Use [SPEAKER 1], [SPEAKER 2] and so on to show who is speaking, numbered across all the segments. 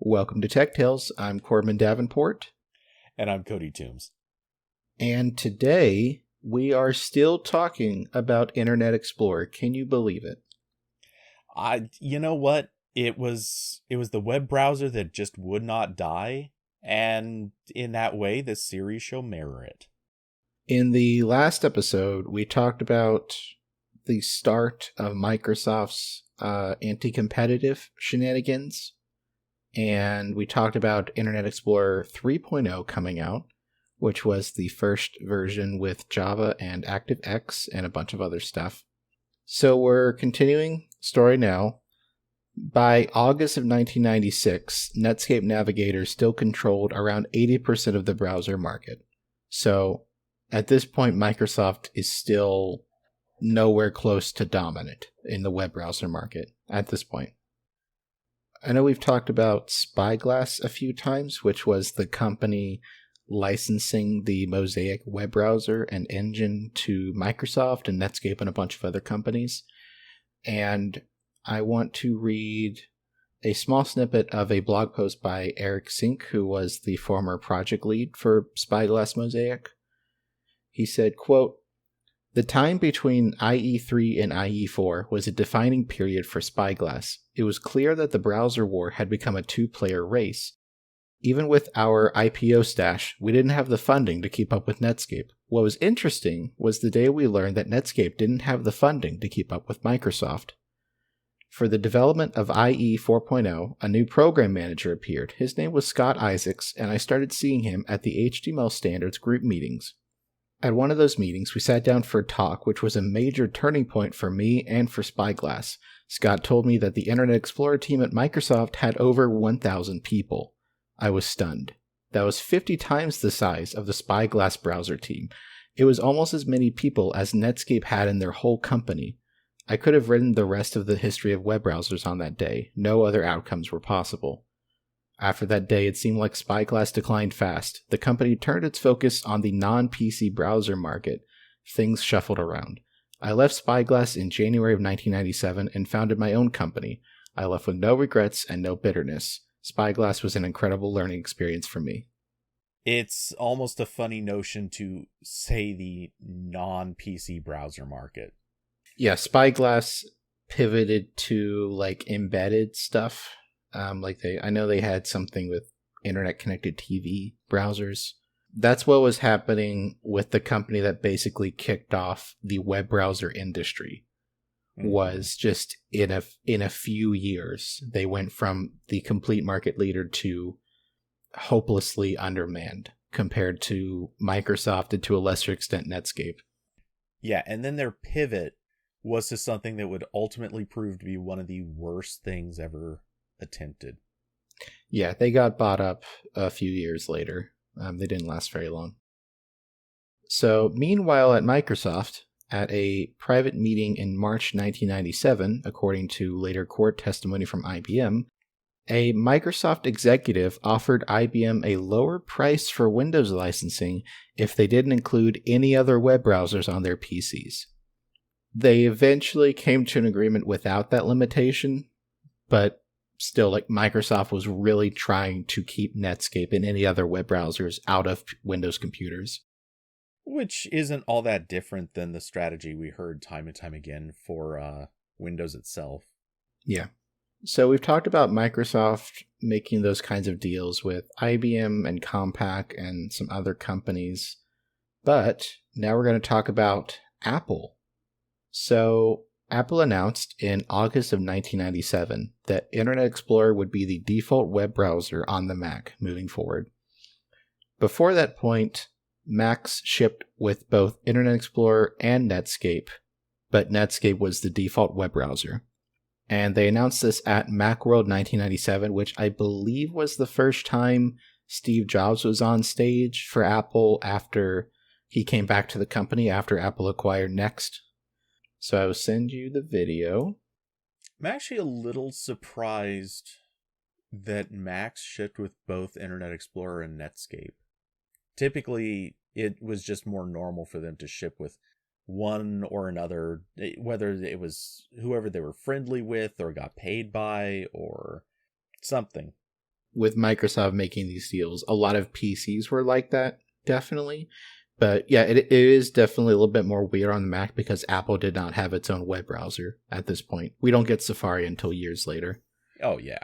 [SPEAKER 1] Welcome to Tech Tales. I'm Corbin Davenport.
[SPEAKER 2] And I'm Cody Toombs.
[SPEAKER 1] And today we are still talking about Internet Explorer. Can you believe it?
[SPEAKER 2] You know what? It was the web browser that just would not die. And in that way, this series shall mirror it.
[SPEAKER 1] In the last episode, we talked about the start of Microsoft's anti-competitive shenanigans. And we talked about Internet Explorer 3.0 coming out, which was the first version with Java and ActiveX and a bunch of other stuff. So we're continuing story now. By August of 1996, Netscape Navigator still controlled around 80% of the browser market. So at this point, Microsoft is still nowhere close to dominant in the web browser market at this point. I know we've talked about Spyglass a few times, which was the company licensing the Mosaic web browser and engine to Microsoft and Netscape and a bunch of other companies. And I want to read a small snippet of a blog post by Eric Sink, who was the former project lead for Spyglass Mosaic. He said, quote, "The time between IE3 and IE4 was a defining period for Spyglass. It was clear that the browser war had become a two-player race. Even with our IPO stash, we didn't have the funding to keep up with Netscape. What was interesting was the day we learned that Netscape didn't have the funding to keep up with Microsoft. For the development of IE 4.0, a new program manager appeared. His name was Scott Isaacs, and I started seeing him at the HTML standards group meetings. At one of those meetings, we sat down for a talk, which was a major turning point for me and for Spyglass. Scott told me that the Internet Explorer team at Microsoft had over 1,000 people. I was stunned. That was 50 times the size of the Spyglass browser team. It was almost as many people as Netscape had in their whole company. I could have written the rest of the history of web browsers on that day. No other outcomes were possible. After that day, it seemed like Spyglass declined fast. The company turned its focus on the non-PC browser market. Things shuffled around. I left Spyglass in January of 1997 and founded my own company. I left with no regrets and no bitterness. Spyglass was an incredible learning experience for me."
[SPEAKER 2] It's almost a funny notion to say the non-PC browser market.
[SPEAKER 1] Yeah, Spyglass pivoted to like embedded stuff. I know they had something with internet connected TV browsers. That's what was happening with the company that basically kicked off the web browser industry. Was just in a few years, they went from the complete market leader to hopelessly undermanned compared to Microsoft and to a lesser extent Netscape.
[SPEAKER 2] Yeah, and then their pivot was to something that would ultimately prove to be one of the worst things ever attempted.
[SPEAKER 1] Yeah, they got bought up a few years later. They didn't last very long. So, meanwhile at Microsoft, at a private meeting in March 1997, according to later court testimony from IBM, a Microsoft executive offered IBM a lower price for Windows licensing if they didn't include any other web browsers on their PCs. They eventually came to an agreement without that limitation, but still, Microsoft was really trying to keep Netscape and any other web browsers out of Windows computers.
[SPEAKER 2] Which isn't all that different than the strategy we heard time and time again for Windows itself.
[SPEAKER 1] Yeah. So we've talked about Microsoft making those kinds of deals with IBM and Compaq and some other companies. But now we're going to talk about Apple. So Apple announced in August of 1997 that Internet Explorer would be the default web browser on the Mac moving forward. Before that point, Macs shipped with both Internet Explorer and Netscape, but Netscape was the default web browser. And they announced this at Macworld 1997, which I believe was the first time Steve Jobs was on stage for Apple after he came back to the company after Apple acquired Next. So I will send you the video.
[SPEAKER 2] I'm actually a little surprised that Macs shipped with both Internet Explorer and Netscape. Typically, it was just more normal for them to ship with one or another, whether it was whoever they were friendly with or got paid by or something.
[SPEAKER 1] with Microsoft making these deals, a lot of PCs were like that, definitely. But yeah, it is definitely a little bit more weird on the Mac because Apple did not have its own web browser at this point. We don't get Safari until years later.
[SPEAKER 2] Oh, yeah.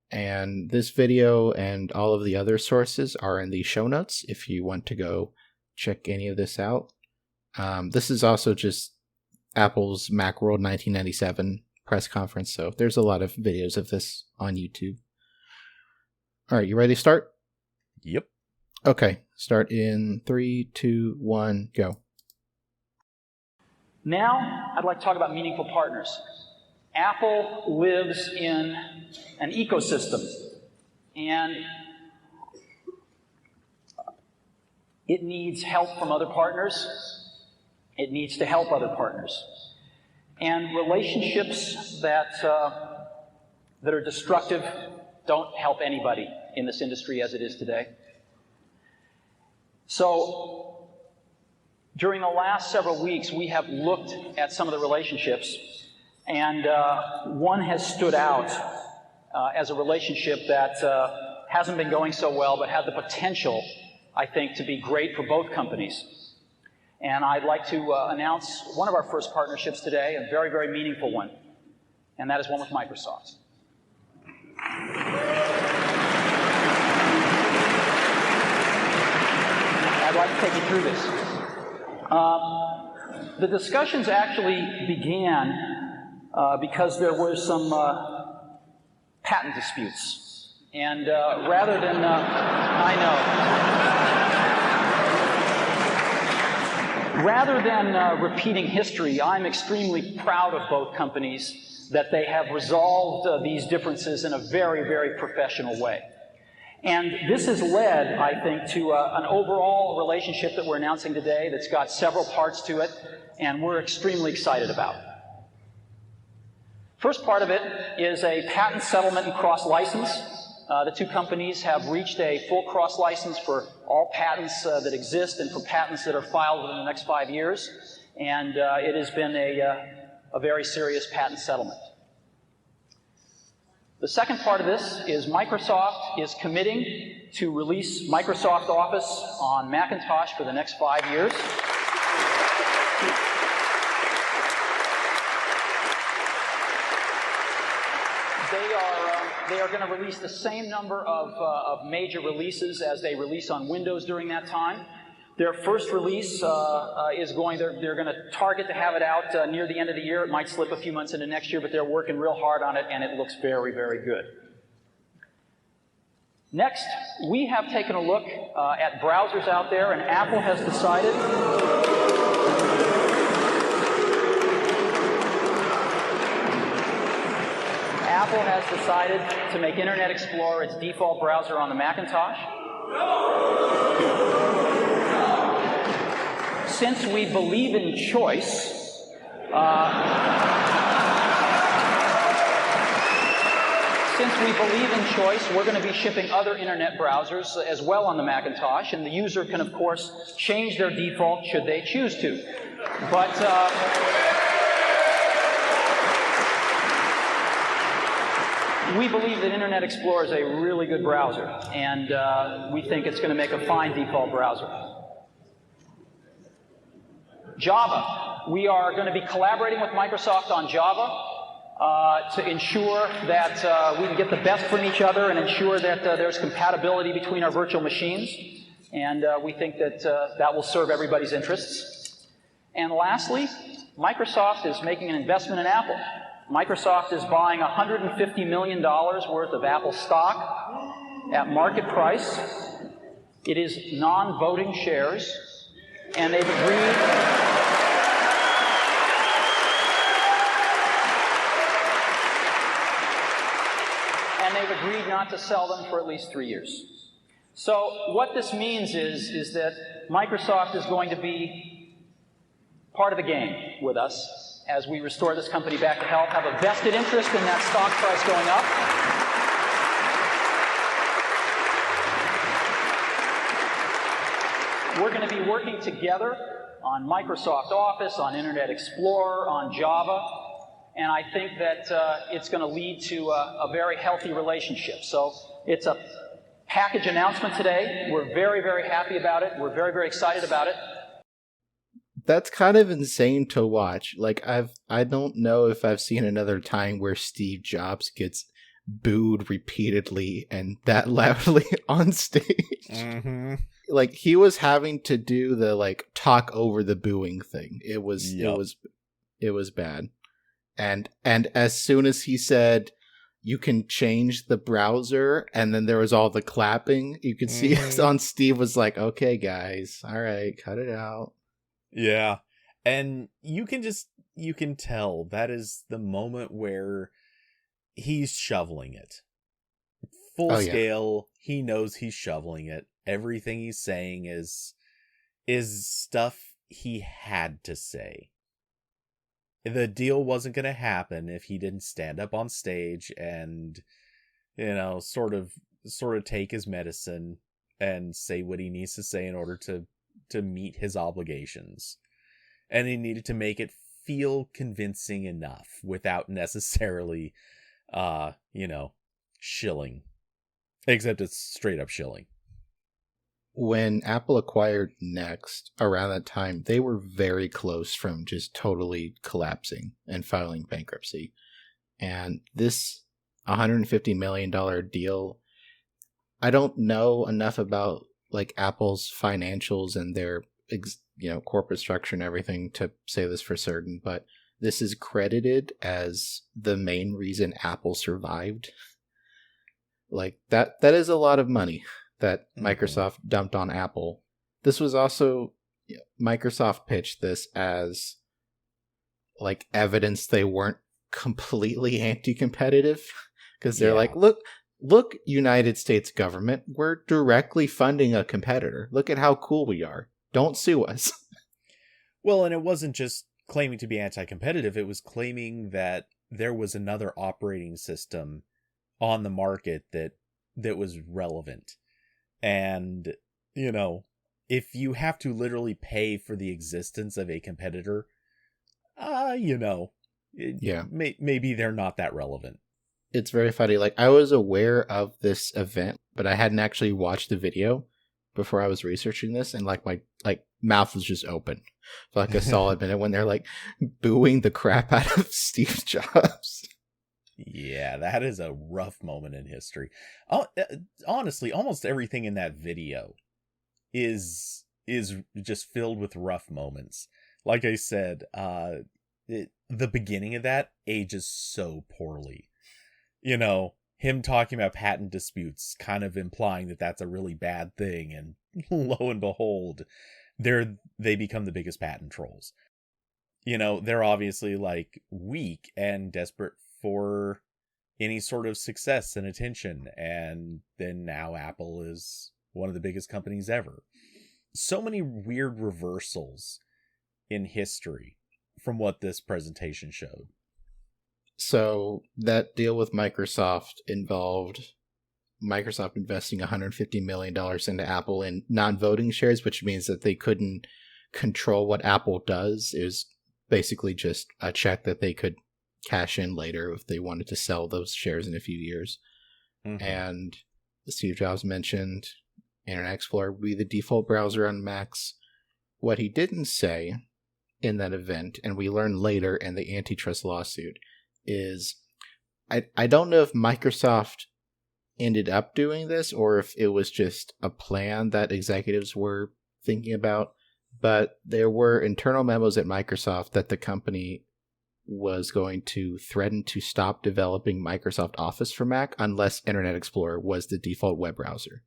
[SPEAKER 1] And this video and all of the other sources are in the show notes if you want to go check any of this out. This is also just Apple's Macworld 1997 press conference, so there's a lot of videos of this on YouTube. All right, you ready to start?
[SPEAKER 2] Yep.
[SPEAKER 1] Okay, start in 3, 2, 1, go.
[SPEAKER 3] Now, I'd like to talk about meaningful partners. Apple lives in an ecosystem, and it needs help from other partners. It needs to help other partners. And relationships that are destructive don't help anybody in this industry as it is today. So, during the last several weeks, we have looked at some of the relationships, and one has stood out as a relationship that hasn't been going so well, but had the potential, I think, to be great for both companies. And I'd like to announce one of our first partnerships today, a very, very meaningful one, and that is one with Microsoft. I'd like to take you through this. The discussions actually began because there were some patent disputes. And rather than, I know, rather than repeating history, I'm extremely proud of both companies that they have resolved these differences in a very, very professional way. And this has led, I think, to an overall relationship that we're announcing today that's got several parts to it, and we're extremely excited about. First part of it is a patent settlement and cross-license. The two companies have reached a full cross-license for all patents that exist and for patents that are filed within the next 5 years, and it has been a very serious patent settlement. The second part of this is Microsoft is committing to release Microsoft Office on Macintosh for the next 5 years. They are going to release the same number of major releases as they release on Windows during that time. Their first release they're going to target to have it out near the end of the year. It might slip a few months into next year, but they're working real hard on it, and it looks very, very good. Next, we have taken a look at browsers out there, and Apple has decided to make Internet Explorer its default browser on the Macintosh. Since we believe in choice, we're going to be shipping other Internet browsers as well on the Macintosh, and the user can, of course, change their default should they choose to. But we believe that Internet Explorer is a really good browser, and we think it's going to make a fine default browser. Java. We are going to be collaborating with Microsoft on Java to ensure that we can get the best from each other and ensure that there's compatibility between our virtual machines. And we think that that will serve everybody's interests. And lastly, Microsoft is making an investment in Apple. Microsoft is buying $150 million worth of Apple stock at market price. It is non-voting shares, and they've agreed. They've agreed not to sell them for at least 3 years. So what this means is that Microsoft is going to be part of the game with us as we restore this company back to health, have a vested interest in that stock price going up. We're going to be working together on Microsoft Office, on Internet Explorer, on Java. and I think that it's going to lead to a very healthy relationship. So it's a package announcement today. We're very, very happy about it. We're very, very excited about it.
[SPEAKER 1] That's kind of insane to watch. Like, I don't know if I've seen another time where Steve Jobs gets booed repeatedly and that loudly on stage.
[SPEAKER 2] Mm-hmm.
[SPEAKER 1] Like, he was having to do the like talk over the booing thing. It was bad. And as soon as he said you can change the browser, and then there was all the clapping, you could see on Steve was like, okay guys, all right, cut it out.
[SPEAKER 2] Yeah. And you can tell that is the moment where he's shoveling it. Full scale, he knows he's shoveling it. Everything he's saying is stuff he had to say. The deal wasn't going to happen if he didn't stand up on stage and, sort of take his medicine and say what he needs to say in order to meet his obligations. And he needed to make it feel convincing enough without necessarily, shilling. Except it's straight up shilling.
[SPEAKER 1] When Apple acquired Next, around that time, they were very close from just totally collapsing and filing bankruptcy. And this $150 million deal, I don't know enough about like Apple's financials and their corporate structure and everything to say this for certain, but this is credited as the main reason Apple survived. Like that is a lot of money that Microsoft dumped on Apple. This was also, Microsoft pitched this as like evidence they weren't completely anti-competitive, because they're like, look, United States government, we're directly funding a competitor. Look at how cool we are. Don't sue us.
[SPEAKER 2] Well, and it wasn't just claiming to be anti-competitive, it was claiming that there was another operating system on the market that was relevant. And, if you have to literally pay for the existence of a competitor, maybe they're not that relevant.
[SPEAKER 1] It's very funny. Like, I was aware of this event, but I hadn't actually watched the video before I was researching this, and like my mouth was just open for like a solid minute when they're like booing the crap out of Steve Jobs.
[SPEAKER 2] Yeah, that is a rough moment in history. Honestly, almost everything in that video is just filled with rough moments. Like I said, the beginning of that ages so poorly. Him talking about patent disputes, kind of implying that that's a really bad thing, and lo and behold, they become the biggest patent trolls. They're obviously like weak and desperate for any sort of success and attention, and then now Apple is one of the biggest companies ever. So many weird reversals in history from what this presentation showed.
[SPEAKER 1] So that deal with Microsoft involved Microsoft investing $150 million into Apple in non-voting shares, which means that they couldn't control what Apple does. It was basically just a check that they could cash in later if they wanted to sell those shares in a few years. And Steve Jobs mentioned Internet Explorer would be the default browser on Macs. What he didn't say in that event, and we learned later in the antitrust lawsuit, is I don't know if Microsoft ended up doing this or if it was just a plan that executives were thinking about, but there were internal memos at Microsoft that the company was going to threaten to stop developing Microsoft Office for Mac unless Internet Explorer was the default web browser.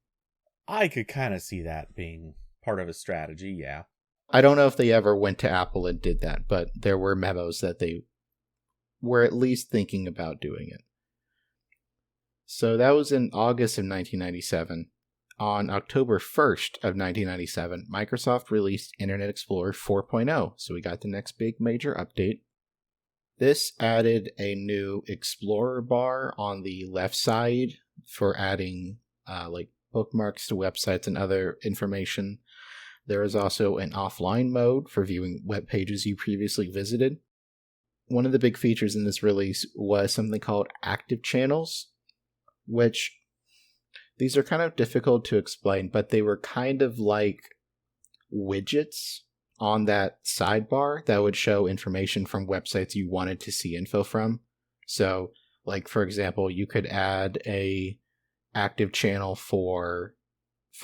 [SPEAKER 2] I could kind of see that being part of a strategy, yeah.
[SPEAKER 1] I don't know if they ever went to Apple and did that, but there were memos that they were at least thinking about doing it. So that was in August of 1997. On October 1st of 1997, Microsoft released Internet Explorer 4.0, so we got the next big major update. This added a new Explorer bar on the left side for adding like bookmarks to websites and other information. There is also an offline mode for viewing web pages you previously visited. one of the big features in this release was something called active channels, which these are kind of difficult to explain, but they were kind of like widgets on that sidebar that would show information from websites you wanted to see info from. So, like, for example, you could add a active channel for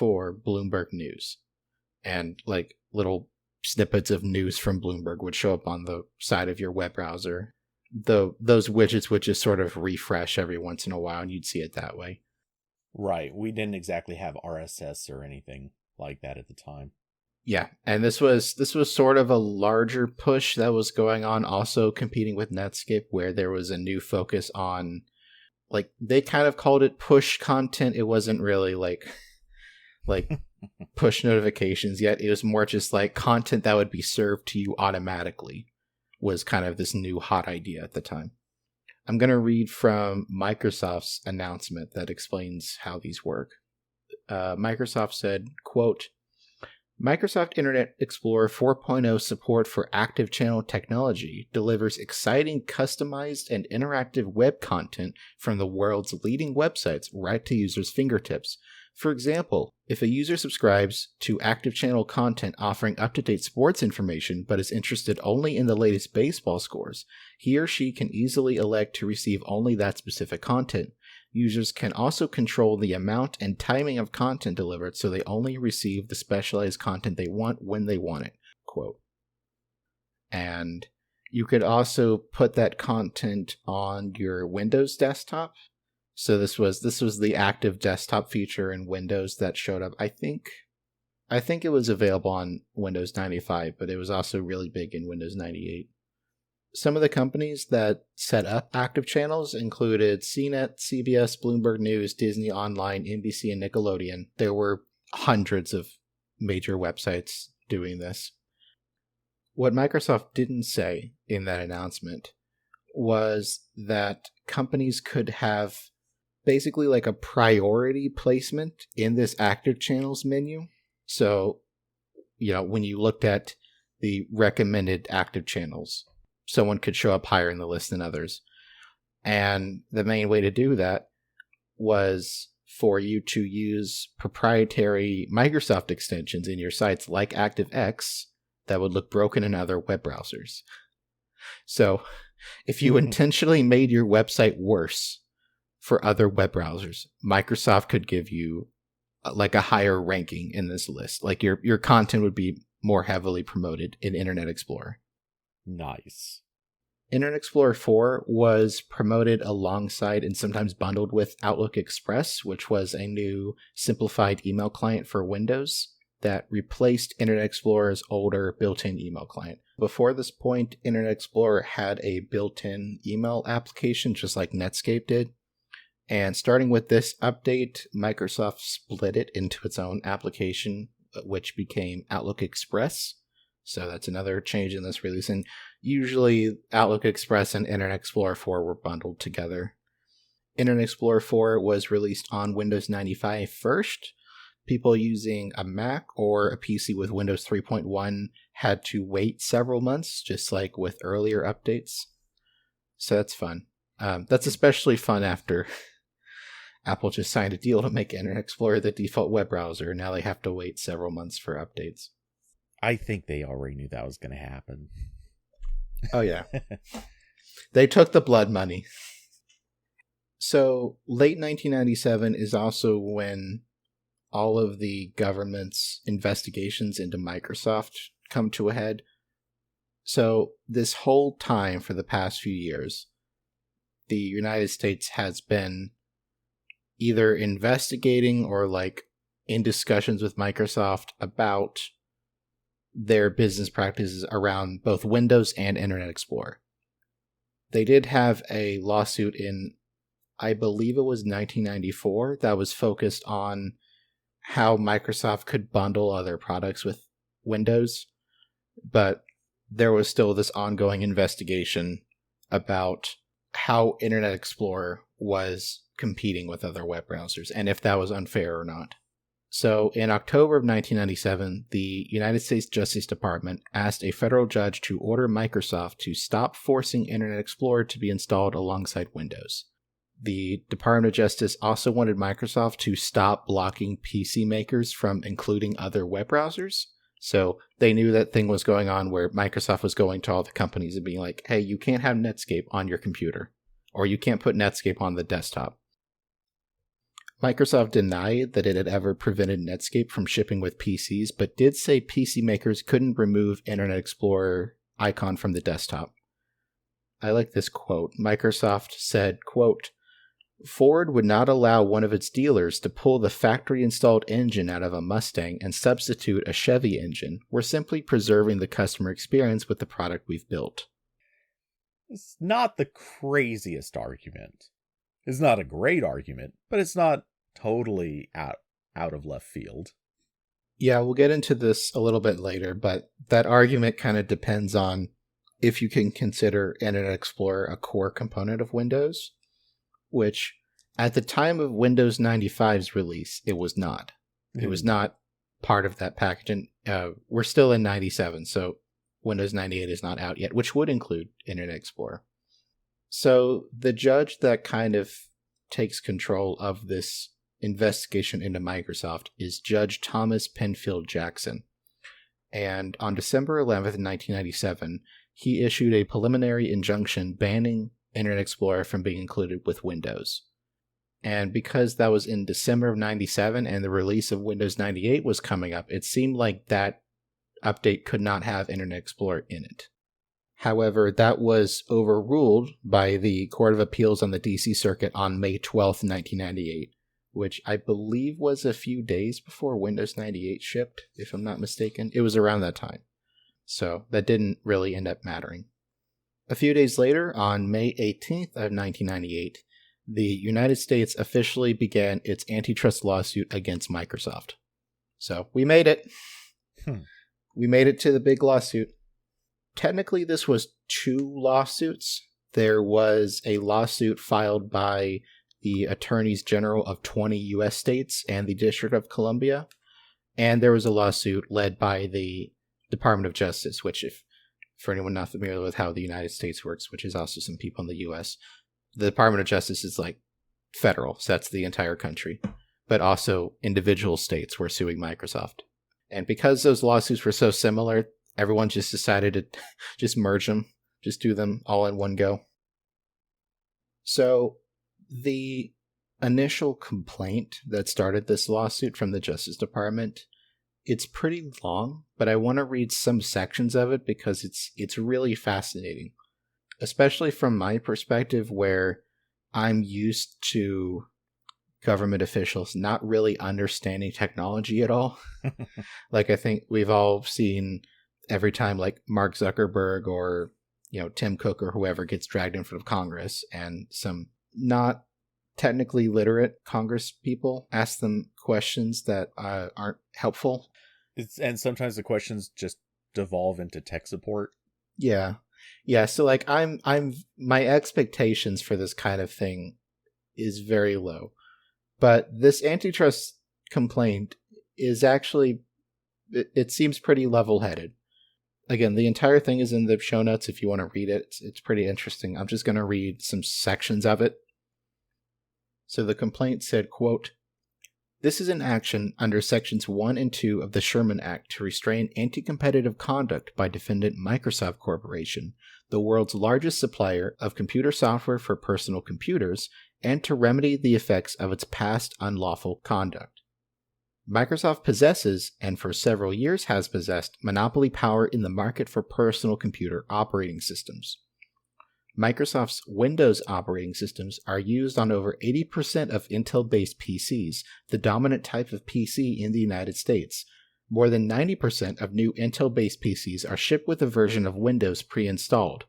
[SPEAKER 1] Bloomberg News, and like little snippets of news from Bloomberg would show up on the side of your web browser. Those widgets would just sort of refresh every once in a while, and you'd see it that way.
[SPEAKER 2] Right. We didn't exactly have RSS or anything like that at the time.
[SPEAKER 1] Yeah, and this was sort of a larger push that was going on, also competing with Netscape, where there was a new focus on, like, they kind of called it push content. It wasn't really like push notifications yet. It was more just like content that would be served to you automatically was kind of this new hot idea at the time. I'm going to read from Microsoft's announcement that explains how these work. Microsoft said, quote, Microsoft Internet Explorer 4.0 support for active channel technology delivers exciting, customized, and interactive web content from the world's leading websites right to users' fingertips. For example, if a user subscribes to active channel content offering up-to-date sports information but is interested only in the latest baseball scores, he or she can easily elect to receive only that specific content. Users can also control the amount and timing of content delivered so they only receive the specialized content they want when they want it. Quote. And you could also put that content on your Windows desktop. So this was the active desktop feature in Windows that showed up. I think it was available on Windows 95, but it was also really big in Windows 98. Some of the companies that set up active channels included CNET, CBS, Bloomberg News, Disney Online, NBC, and Nickelodeon. There were hundreds of major websites doing this. What Microsoft didn't say in that announcement was that companies could have basically like a priority placement in this active channels menu. So, when you looked at the recommended active channels, someone could show up higher in the list than others. And the main way to do that was for you to use proprietary Microsoft extensions in your sites like ActiveX that would look broken in other web browsers. So if you intentionally made your website worse for other web browsers, Microsoft could give you like a higher ranking in this list. Like your content would be more heavily promoted in Internet Explorer.
[SPEAKER 2] Nice.
[SPEAKER 1] Internet Explorer 4 was promoted alongside and sometimes bundled with Outlook Express, which was a new simplified email client for Windows that replaced Internet Explorer's older built-in email client. Before this point, Internet Explorer had a built-in email application just like Netscape did. And starting with this update, Microsoft split it into its own application, which became Outlook Express. So that's another change in this release. And usually Outlook Express and Internet Explorer 4 were bundled together. Internet Explorer 4 was released on Windows 95 first. People using a Mac or a PC with Windows 3.1 had to wait several months, just like with earlier updates. So that's fun. That's especially fun after Apple just signed a deal to make Internet Explorer the default web browser. Now they have to wait several months for updates.
[SPEAKER 2] I think they already knew that was going to happen.
[SPEAKER 1] Oh, yeah. They took the blood money. So, late 1997 is also when all of the government's investigations into Microsoft come to a head. So, this whole time for the past few years, the United States has been either investigating or like in discussions with Microsoft about their business practices around both Windows and Internet Explorer. They did have a lawsuit in, I believe it was 1994, that was focused on how Microsoft could bundle other products with Windows, but there was still this ongoing investigation about how Internet Explorer was competing with other web browsers and if that was unfair or not. So in October of 1997, the United States Justice Department asked a federal judge to order Microsoft to stop forcing Internet Explorer to be installed alongside Windows. The Department of Justice also wanted Microsoft to stop blocking PC makers from including other web browsers. So they knew that thing was going on where Microsoft was going to all the companies and being like, hey, you can't have Netscape on your computer, or you can't put Netscape on the desktop. Microsoft denied that it had ever prevented Netscape from shipping with PCs, but did say PC makers couldn't remove Internet Explorer icon from the desktop. I like this quote. Microsoft said, quote, Ford would not allow one of its dealers to pull the factory-installed engine out of a Mustang and substitute a Chevy engine. We're simply preserving the customer experience with the product we've built.
[SPEAKER 2] It's not the craziest argument. It's not a great argument, but it's not totally out of left field.
[SPEAKER 1] Yeah, we'll get into this a little bit later, but that argument kind of depends on if you can consider Internet Explorer a core component of Windows, which at the time of Windows 95's release, it was not. It was not part of that package. And we're still in 97, so Windows 98 is not out yet, which would include Internet Explorer. So the judge that kind of takes control of this investigation into Microsoft is Judge Thomas Penfield Jackson. And on December 11th, 1997, he issued a preliminary injunction banning Internet Explorer from being included with Windows. And because that was in December of 97 and the release of Windows 98 was coming up, it seemed like that update could not have Internet Explorer in it. However, that was overruled by the Court of Appeals on the DC Circuit on May 12th, 1998, which I believe was a few days before Windows 98 shipped, if I'm not mistaken. It was around that time. So that didn't really end up mattering. A few days later, on May 18th of 1998, the United States officially began its antitrust lawsuit against Microsoft. So we made it. We made it to the big lawsuit. Technically, this was 2 lawsuits. There was a lawsuit filed by the Attorneys General of 20 U.S. states and the District of Columbia, and there was a lawsuit led by the Department of Justice, which, if for anyone not familiar with how the United States works, which is also some people in the U.S., the Department of Justice is like federal, so that's the entire country, but also individual states were suing Microsoft. And because those lawsuits were so similar, everyone just decided to just merge them, just do them all in one go. So the initial complaint that started this lawsuit from the Justice Department, it's pretty long, but I want to read some sections of it because it's really fascinating, especially from my perspective where I'm used to government officials not really understanding technology at all. Like, I think we've all seen every time like Mark Zuckerberg or, Tim Cook or whoever gets dragged in front of Congress and some not technically literate Congress people ask them questions that aren't helpful.
[SPEAKER 2] And sometimes the questions just devolve into tech support.
[SPEAKER 1] Yeah. So like I'm my expectations for this kind of thing is very low, but this antitrust complaint is actually, it seems pretty level-headed. Again, the entire thing is in the show notes if you want to read it. It's pretty interesting. I'm just going to read some sections of it. So the complaint said, quote, "This is an action under Sections 1 and 2 of the Sherman Act to restrain anti-competitive conduct by defendant Microsoft Corporation, the world's largest supplier of computer software for personal computers, and to remedy the effects of its past unlawful conduct. Microsoft possesses, and for several years has possessed, monopoly power in the market for personal computer operating systems. Microsoft's Windows operating systems are used on over 80% of Intel-based PCs, the dominant type of PC in the United States. More than 90% of new Intel-based PCs are shipped with a version of Windows pre-installed.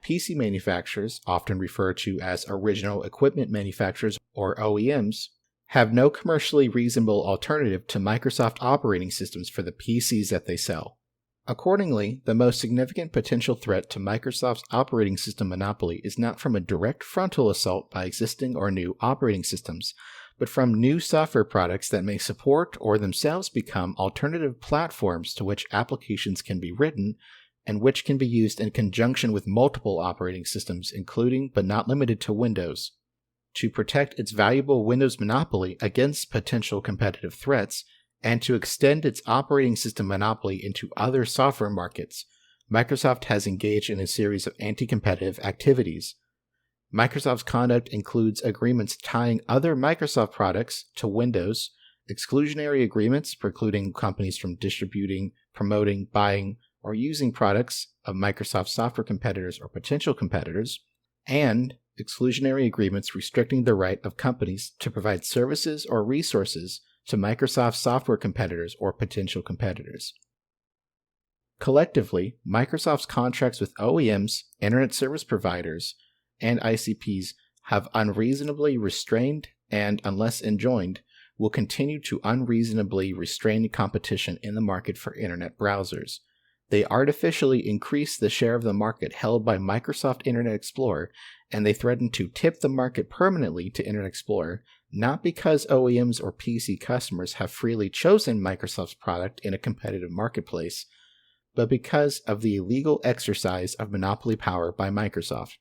[SPEAKER 1] PC manufacturers, often referred to as original equipment manufacturers or OEMs, have no commercially reasonable alternative to Microsoft operating systems for the PCs that they sell. Accordingly, the most significant potential threat to Microsoft's operating system monopoly is not from a direct frontal assault by existing or new operating systems, but from new software products that may support or themselves become alternative platforms to which applications can be written and which can be used in conjunction with multiple operating systems, including but not limited to Windows. To protect its valuable Windows monopoly against potential competitive threats, and to extend its operating system monopoly into other software markets, Microsoft has engaged in a series of anti-competitive activities. Microsoft's conduct includes agreements tying other Microsoft products to Windows, exclusionary agreements precluding companies from distributing, promoting, buying, or using products of Microsoft software competitors or potential competitors, and exclusionary agreements restricting the right of companies to provide services or resources to Microsoft software competitors or potential competitors. Collectively, Microsoft's contracts with OEMs, internet service providers, and ICPs have unreasonably restrained and, unless enjoined, will continue to unreasonably restrain competition in the market for internet browsers. They artificially increase the share of the market held by Microsoft Internet Explorer, and they threaten to tip the market permanently to Internet Explorer, not because OEMs or PC customers have freely chosen Microsoft's product in a competitive marketplace, but because of the illegal exercise of monopoly power by Microsoft.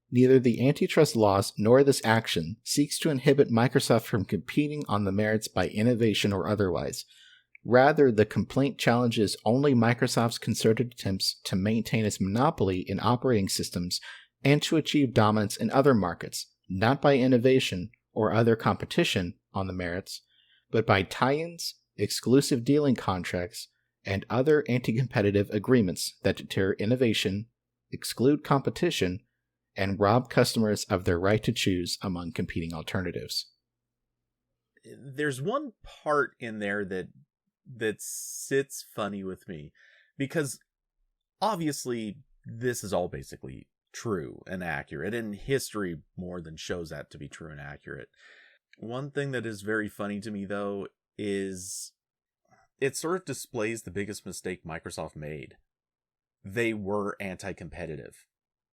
[SPEAKER 1] Neither the antitrust laws nor this action seeks to inhibit Microsoft from competing on the merits by innovation or otherwise. Rather, the complaint challenges only Microsoft's concerted attempts to maintain its monopoly in operating systems and to achieve dominance in other markets, not by innovation or other competition on the merits, but by tie-ins, exclusive dealing contracts, and other anti-competitive agreements that deter innovation, exclude competition, and rob customers of their right to choose among competing alternatives.
[SPEAKER 2] There's one part in there that sits funny with me, because obviously this is all basically true and accurate, and history more than shows that to be true and accurate. One thing that is very funny to me, though, is it sort of displays the biggest mistake Microsoft made. They were anti-competitive.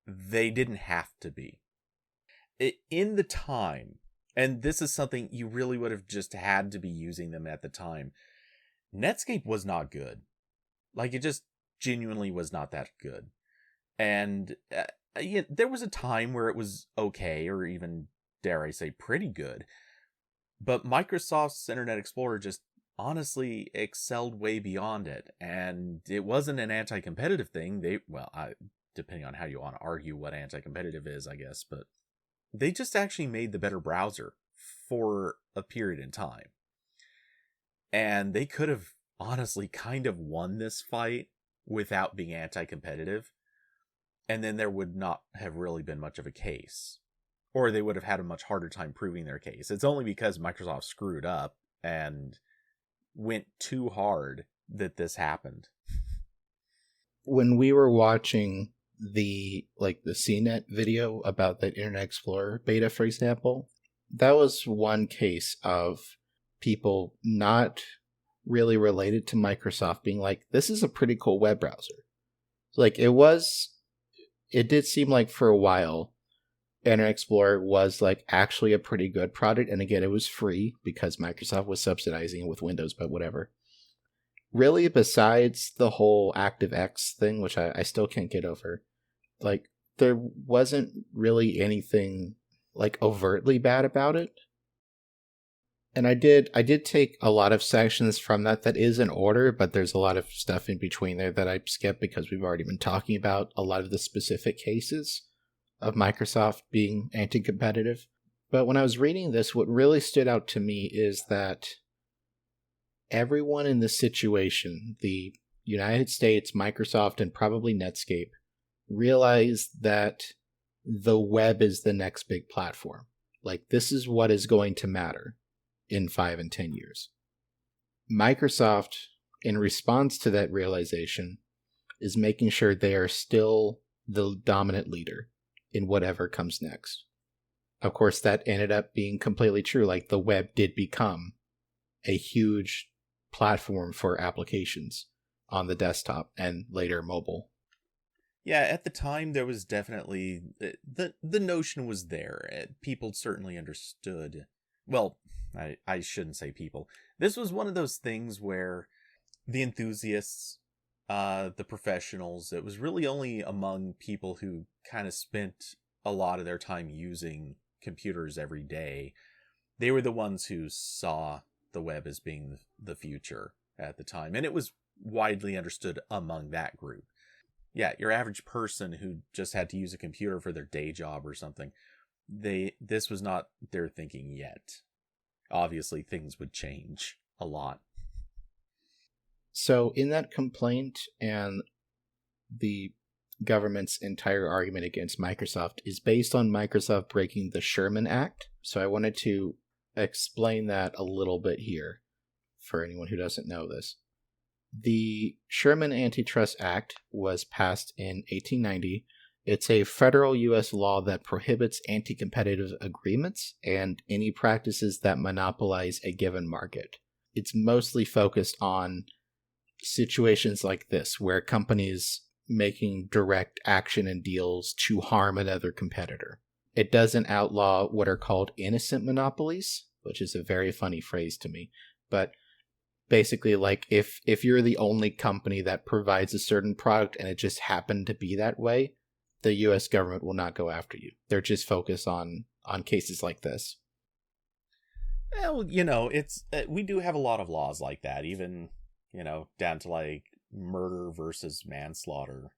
[SPEAKER 2] They didn't have to be. In the time, and this is something you really would have just had to be using them at the time, Netscape was not good. Like, it just genuinely was not that good. And there was a time where it was okay, or even, dare I say, pretty good. But Microsoft's Internet Explorer just honestly excelled way beyond it. And it wasn't an anti-competitive thing. Depending on how you want to argue what anti-competitive is, I guess, but they just actually made the better browser for a period in time. And they could have honestly kind of won this fight without being anti-competitive, and then there would not have really been much of a case. Or they would have had a much harder time proving their case. It's only because Microsoft screwed up and went too hard that this happened.
[SPEAKER 1] When we were watching the CNET video about the Internet Explorer beta, for example, that was one case of people not really related to Microsoft being like, this is a pretty cool web browser. Like, it did seem like for a while, Internet Explorer was like actually a pretty good product. And again, it was free because Microsoft was subsidizing it with Windows, but whatever. Really, besides the whole ActiveX thing, which I still can't get over, like, there wasn't really anything like overtly bad about it. And I did take a lot of sections from that is in order, but there's a lot of stuff in between there that I skipped because we've already been talking about a lot of the specific cases of Microsoft being anti-competitive. But when I was reading this, what really stood out to me is that everyone in this situation, the United States, Microsoft, and probably Netscape, realized that the web is the next big platform. Like, this is what is going to matter in 5 and 10 years. Microsoft, in response to that realization, is making sure they are still the dominant leader in whatever comes next. Of course, that ended up being completely true. Like, the web did become a huge platform for applications on the desktop and later mobile.
[SPEAKER 2] Yeah, at the time there was definitely the notion was there. People certainly understood well, I shouldn't say people. This was one of those things where the enthusiasts, the professionals, it was really only among people who kind of spent a lot of their time using computers every day. They were the ones who saw the web as being the future at the time. And it was widely understood among that group. Yeah, your average person who just had to use a computer for their day job or something, this was not their thinking yet. Obviously, things would change a lot.
[SPEAKER 1] So in that complaint and the government's entire argument against Microsoft is based on Microsoft breaking the Sherman Act. So I wanted to explain that a little bit here for anyone who doesn't know this. The Sherman Antitrust Act was passed in 1890. It's a federal U.S. law that prohibits anti-competitive agreements and any practices that monopolize a given market. It's mostly focused on situations like this, where companies making direct action and deals to harm another competitor. It doesn't outlaw what are called innocent monopolies, which is a very funny phrase to me, but basically, like, if you're the only company that provides a certain product and it just happened to be that way, the U.S. government will not go after you. They're just focused on cases like this.
[SPEAKER 2] Well, it's we do have a lot of laws like that, even, down to like murder versus manslaughter.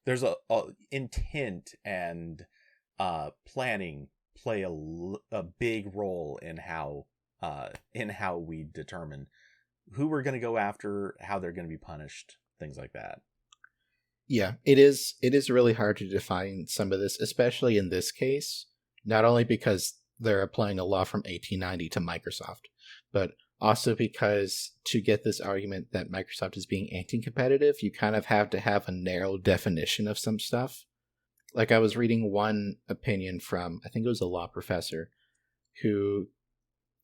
[SPEAKER 2] There's a intent and planning play a big role in how we determine who we're going to go after, how they're going to be punished, things like that.
[SPEAKER 1] Yeah, it is really hard to define some of this, especially in this case, not only because they're applying a law from 1890 to Microsoft, but also because to get this argument that Microsoft is being anti-competitive, you kind of have to have a narrow definition of some stuff. Like, I was reading one opinion from, I think it was a law professor, who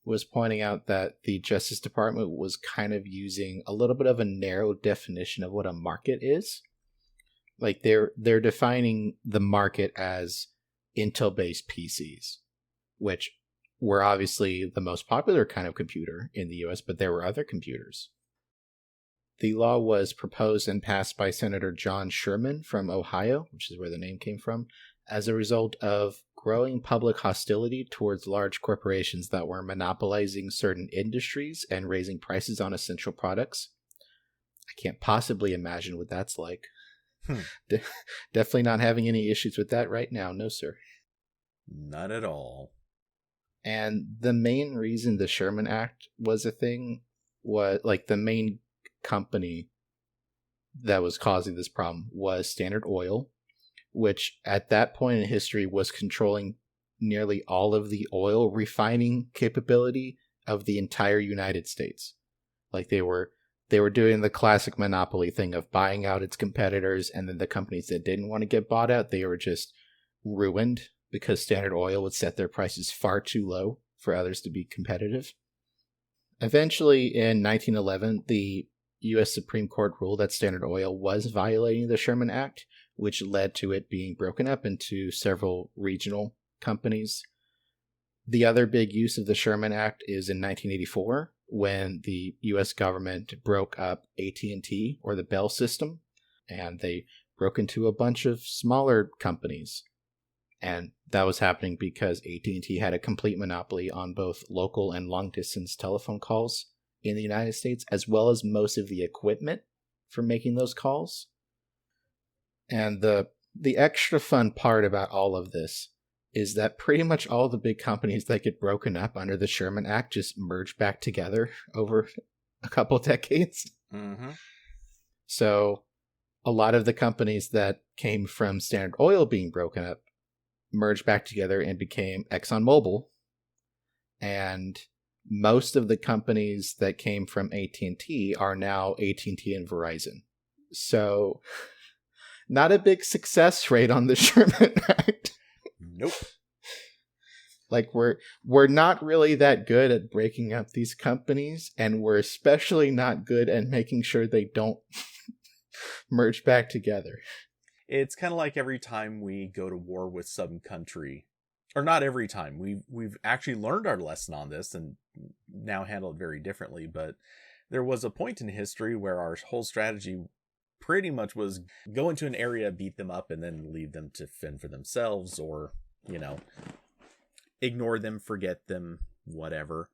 [SPEAKER 1] was pointing out that the Justice Department was kind of using a little bit of a narrow definition of what a market is. Like, they're defining the market as Intel-based PCs, which were obviously the most popular kind of computer in the US, but there were other computers. The law was proposed and passed by Senator John Sherman from Ohio, which is where the name came from, as a result of growing public hostility towards large corporations that were monopolizing certain industries and raising prices on essential products. I can't possibly imagine what that's like. Definitely not having any issues with that right now. No, sir.
[SPEAKER 2] Not at all.
[SPEAKER 1] And the main reason the Sherman Act was a thing was, like, the main company that was causing this problem was Standard Oil, which at that point in history was controlling nearly all of the oil refining capability of the entire United States. Like, they were doing the classic monopoly thing of buying out its competitors, and then the companies that didn't want to get bought out, they were just ruined because Standard Oil would set their prices far too low for others to be competitive. Eventually, in 1911, the U.S. Supreme Court ruled that Standard Oil was violating the Sherman Act, which led to it being broken up into several regional companies. The other big use of the Sherman Act is in 1984, when the U.S. government broke up AT&T, or the Bell system, and they broke into a bunch of smaller companies. And that was happening because AT&T had a complete monopoly on both local and long-distance telephone calls in the United States, as well as most of the equipment for making those calls. And the extra fun part about all of this is that pretty much all the big companies that get broken up under the Sherman Act just merge back together over a couple decades.
[SPEAKER 2] Mm-hmm.
[SPEAKER 1] So a lot of the companies that came from Standard Oil being broken up merged back together and became ExxonMobil. And most of the companies that came from AT&T are now AT&T and Verizon. So not a big success rate on the Sherman Act.
[SPEAKER 2] Nope.
[SPEAKER 1] Like, we're not really that good at breaking up these companies, and we're especially not good at making sure they don't merge back together.
[SPEAKER 2] It's kind of like every time we go to war with some country, or not every time. We've actually learned our lesson on this and now handle it very differently. But there was a point in history where our whole strategy pretty much was go into an area, beat them up, and then leave them to fend for themselves, or, you know, ignore them, forget them, whatever.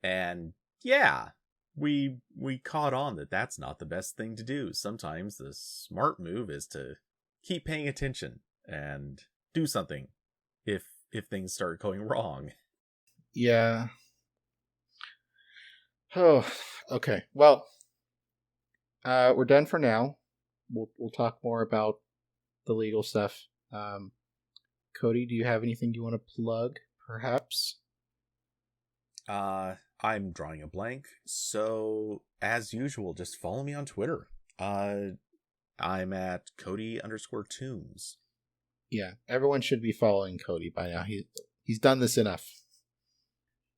[SPEAKER 2] And yeah, we caught on that that's not the best thing to do. Sometimes the smart move is to keep paying attention and do something if things start going wrong.
[SPEAKER 1] Yeah. Oh, okay. Well, we're done for now. We'll talk more about the legal stuff. Cody, do you have anything you want to plug, perhaps?
[SPEAKER 2] I'm drawing a blank. So, as usual, just follow me on Twitter. I'm at Cody_Toombs.
[SPEAKER 1] Yeah, everyone should be following Cody by now. He's done this enough.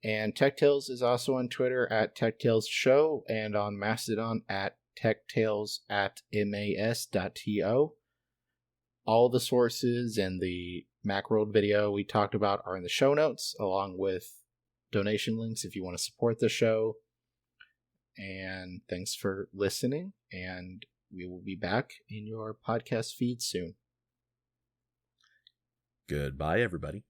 [SPEAKER 1] And TechTales is also on Twitter at TechTales Show and on Mastodon at TechTales@mas.to. All the sources and the Macworld video we talked about are in the show notes, along with donation links if you want to support the show. And thanks for listening, and we will be back in your podcast feed soon.
[SPEAKER 2] Goodbye, everybody.